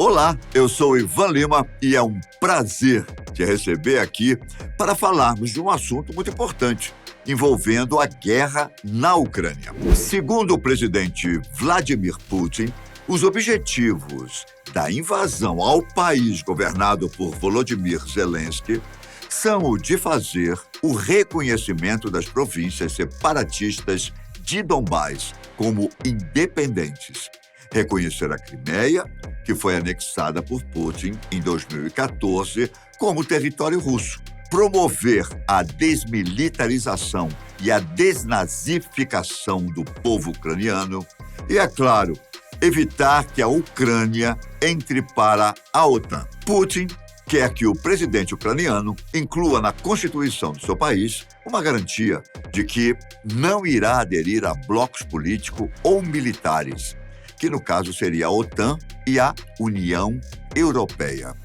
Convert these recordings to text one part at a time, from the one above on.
Olá, eu sou Ivan Lima e é um prazer te receber aqui para falarmos de um assunto muito importante envolvendo a guerra na Ucrânia. Segundo o presidente Vladimir Putin, os objetivos da invasão ao país governado por Volodymyr Zelensky são o de fazer o reconhecimento das províncias separatistas de Donbás como independentes, reconhecer a Crimeia, que foi anexada por Putin em 2014 como território russo, promover a desmilitarização e a desnazificação do povo ucraniano e, é claro, evitar que a Ucrânia entre para a OTAN. Putin quer que o presidente ucraniano inclua na Constituição do seu país uma garantia de que não irá aderir a blocos políticos ou militares, que no caso seria a OTAN e a União Europeia.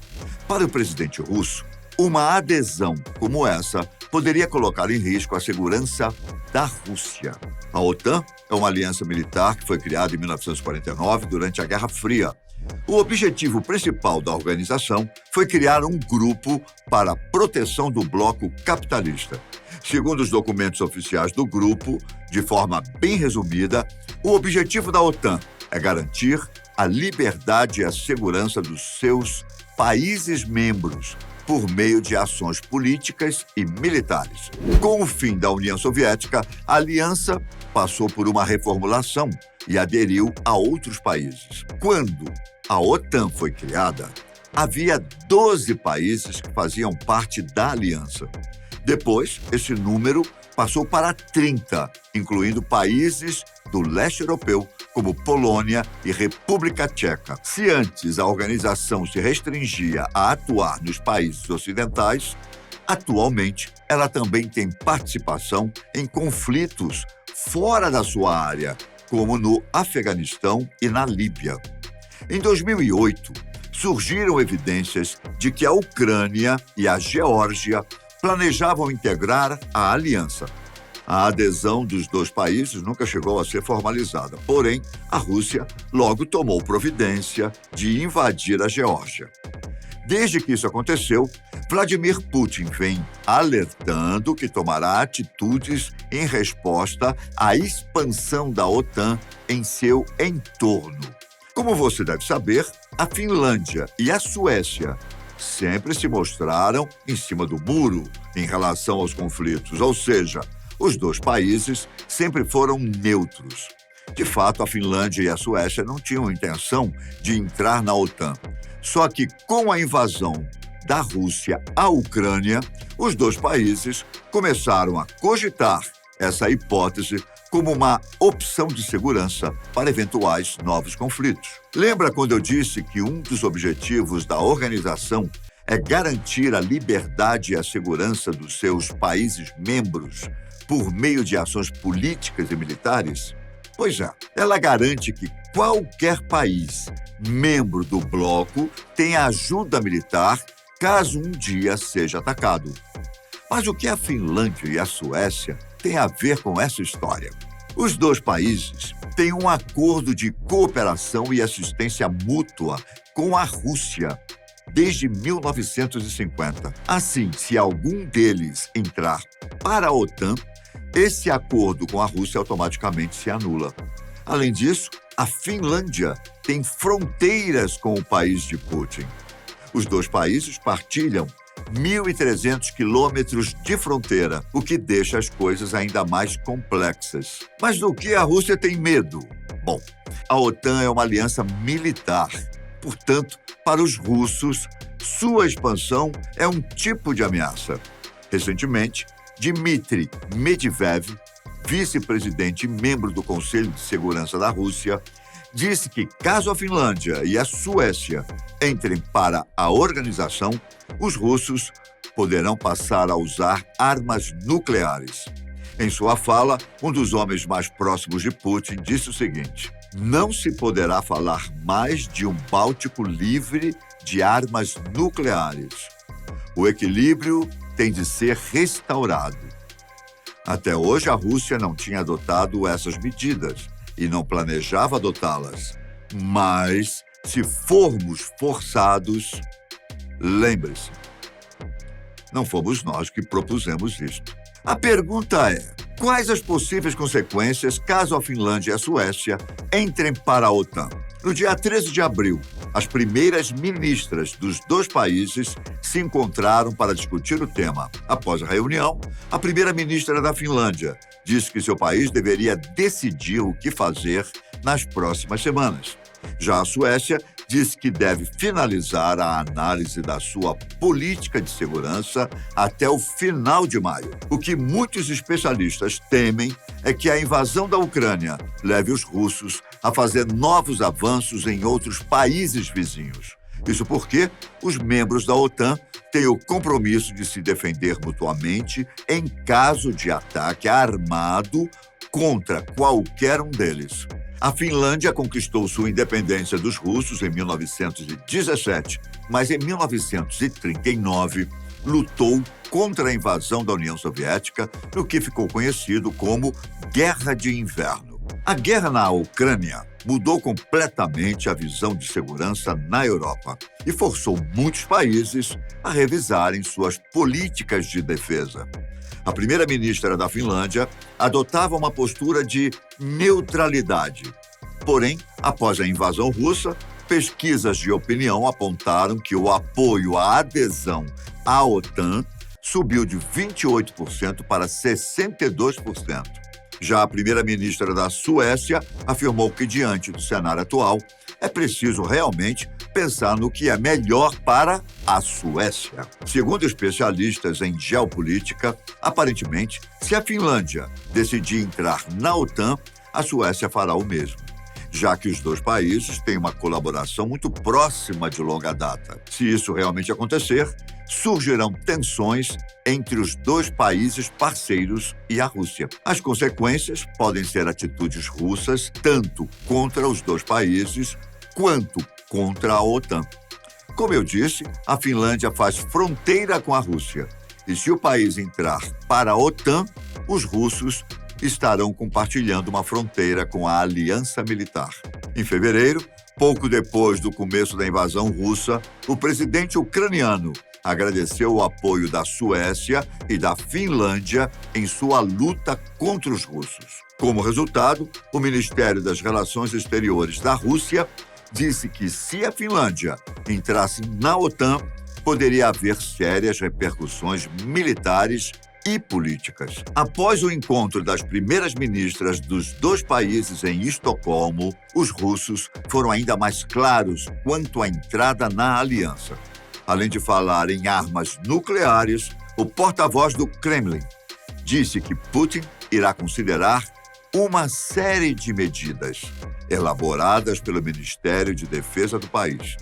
Para o presidente russo, uma adesão como essa poderia colocar em risco a segurança da Rússia. A OTAN é uma aliança militar que foi criada em 1949 durante a Guerra Fria. O objetivo principal da organização foi criar um grupo para a proteção do bloco capitalista. Segundo os documentos oficiais do grupo, de forma bem resumida, o objetivo da OTAN é garantir a liberdade e a segurança dos seus países membros por meio de ações políticas e militares. Com o fim da União Soviética, a aliança passou por uma reformulação e aderiu a outros países. Quando a OTAN foi criada, havia 12 países que faziam parte da aliança. Depois, esse número passou para 30, incluindo países do leste europeu, como Polônia e República Tcheca. Se antes a organização se restringia a atuar nos países ocidentais, atualmente ela também tem participação em conflitos fora da sua área, como no Afeganistão e na Líbia. Em 2008, surgiram evidências de que a Ucrânia e a Geórgia planejavam integrar a aliança. A adesão dos dois países nunca chegou a ser formalizada, porém, a Rússia logo tomou providência de invadir a Geórgia. Desde que isso aconteceu, Vladimir Putin vem alertando que tomará atitudes em resposta à expansão da OTAN em seu entorno. Como você deve saber, a Finlândia e a Suécia sempre se mostraram em cima do muro em relação aos conflitos, ou seja, os dois países sempre foram neutros. De fato, a Finlândia e a Suécia não tinham intenção de entrar na OTAN. Só que, com a invasão da Rússia à Ucrânia, os dois países começaram a cogitar essa hipótese como uma opção de segurança para eventuais novos conflitos. Lembra quando eu disse que um dos objetivos da organização é garantir a liberdade e a segurança dos seus países membros por meio de ações políticas e militares? Pois é, ela garante que qualquer país membro do bloco tenha ajuda militar caso um dia seja atacado. Mas o que a Finlândia e a Suécia têm a ver com essa história? Os dois países têm um acordo de cooperação e assistência mútua com a Rússia desde 1950. Assim, se algum deles entrar para a OTAN, esse acordo com a Rússia automaticamente se anula. Além disso, a Finlândia tem fronteiras com o país de Putin. Os dois países partilham 1.300 quilômetros de fronteira, o que deixa as coisas ainda mais complexas. Mas do que a Rússia tem medo? Bom, a OTAN é uma aliança militar. Portanto, para os russos, sua expansão é um tipo de ameaça. Recentemente, Dmitry Medvedev, vice-presidente e membro do Conselho de Segurança da Rússia, disse que caso a Finlândia e a Suécia entrem para a organização, os russos poderão passar a usar armas nucleares. Em sua fala, um dos homens mais próximos de Putin disse o seguinte: não se poderá falar mais de um Báltico livre de armas nucleares. O equilíbrio tem de ser restaurado. Até hoje, a Rússia não tinha adotado essas medidas e não planejava adotá-las. Mas Se formos forçados, lembre-se, não fomos nós que propusemos isto. A pergunta é: quais as possíveis consequências caso a Finlândia e a Suécia entrem para a OTAN? No dia 13 de abril, as primeiras ministras dos dois países se encontraram para discutir o tema. Após a reunião, a primeira-ministra da Finlândia disse que seu país deveria decidir o que fazer nas próximas semanas. Já a Suécia disse que deve finalizar a análise da sua política de segurança até o final de maio. O que muitos especialistas temem é que a invasão da Ucrânia leve os russos a fazer novos avanços em outros países vizinhos. Isso porque os membros da OTAN têm o compromisso de se defender mutuamente em caso de ataque armado contra qualquer um deles. A Finlândia conquistou sua independência dos russos em 1917, mas em 1939 lutou contra a invasão da União Soviética no que ficou conhecido como Guerra de Inverno. A guerra na Ucrânia mudou completamente a visão de segurança na Europa e forçou muitos países a revisarem suas políticas de defesa. A primeira-ministra da Finlândia adotava uma postura de neutralidade. Porém, após a invasão russa, pesquisas de opinião apontaram que o apoio à adesão à OTAN subiu de 28% para 62%. Já a primeira-ministra da Suécia afirmou que, diante do cenário atual, é preciso realmente pensar no que é melhor para a Suécia. Segundo especialistas em geopolítica, aparentemente, se a Finlândia decidir entrar na OTAN, a Suécia fará o mesmo, já que os dois países têm uma colaboração muito próxima de longa data. Se isso realmente acontecer, surgirão tensões entre os dois países parceiros e a Rússia. As consequências podem ser atitudes russas tanto contra os dois países quanto contra a OTAN. Como eu disse, a Finlândia faz fronteira com a Rússia. E se o país entrar para a OTAN, os russos estarão compartilhando uma fronteira com a aliança militar. Em fevereiro, pouco depois do começo da invasão russa, o presidente ucraniano agradeceu o apoio da Suécia e da Finlândia em sua luta contra os russos. Como resultado, o Ministério das Relações Exteriores da Rússia disse que se a Finlândia entrasse na OTAN, poderia haver sérias repercussões militares e políticas. Após o encontro das primeiras ministras dos dois países em Estocolmo, os russos foram ainda mais claros quanto à entrada na aliança. Além de falar em armas nucleares, o porta-voz do Kremlin disse que Putin irá considerar uma série de medidas elaboradas pelo Ministério de Defesa do país.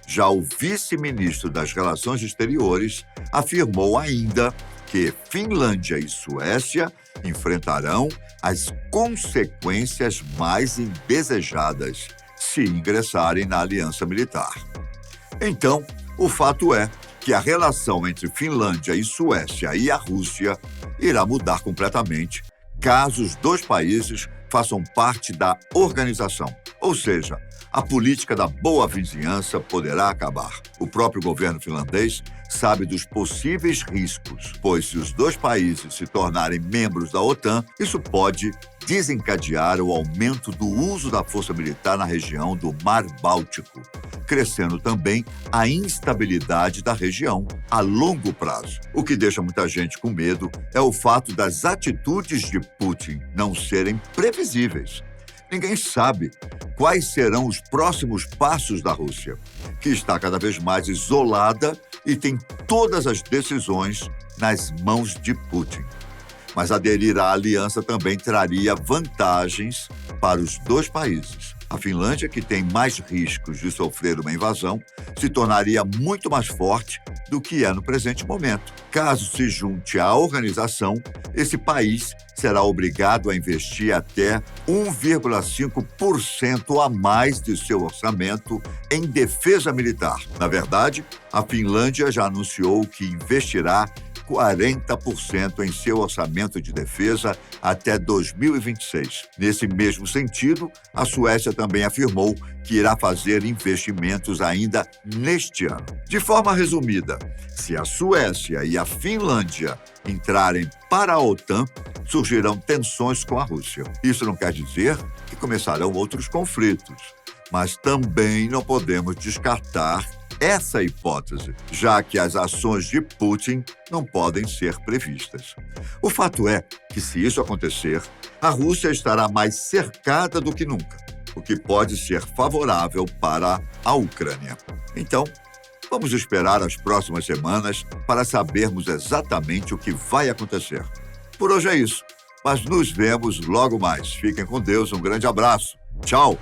Já o vice-ministro das Relações Exteriores afirmou ainda que Finlândia e Suécia enfrentarão as consequências mais indesejadas se ingressarem na aliança militar. Então, o fato é que a relação entre Finlândia e Suécia e a Rússia irá mudar completamente caso os dois países façam parte da organização. Ou seja, a política da boa vizinhança poderá acabar. O próprio governo finlandês sabe dos possíveis riscos, pois se os dois países se tornarem membros da OTAN, isso pode desencadear o aumento do uso da força militar na região do Mar Báltico, crescendo também a instabilidade da região a longo prazo. O que deixa muita gente com medo é o fato das atitudes de Putin não serem previsíveis. Ninguém sabe quais serão os próximos passos da Rússia, que está cada vez mais isolada e tem todas as decisões nas mãos de Putin. Mas aderir à aliança também traria vantagens para os dois países. A Finlândia, que tem mais riscos de sofrer uma invasão, se tornaria muito mais forte do que é no presente momento. Caso se junte à organização, esse país será obrigado a investir até 1,5% a mais de seu orçamento em defesa militar. Na verdade, a Finlândia já anunciou que investirá 40% em seu orçamento de defesa até 2026. Nesse mesmo sentido, a Suécia também afirmou que irá fazer investimentos ainda neste ano. De forma resumida, se a Suécia e a Finlândia entrarem para a OTAN, surgirão tensões com a Rússia. Isso não quer dizer que começarão outros conflitos, mas também não podemos descartar essa hipótese, já que as ações de Putin não podem ser previstas. O fato é que, se isso acontecer, a Rússia estará mais cercada do que nunca, o que pode ser favorável para a Ucrânia. Então, vamos esperar as próximas semanas para sabermos exatamente o que vai acontecer. Por hoje é isso, mas nos vemos logo mais. Fiquem com Deus, um grande abraço. Tchau!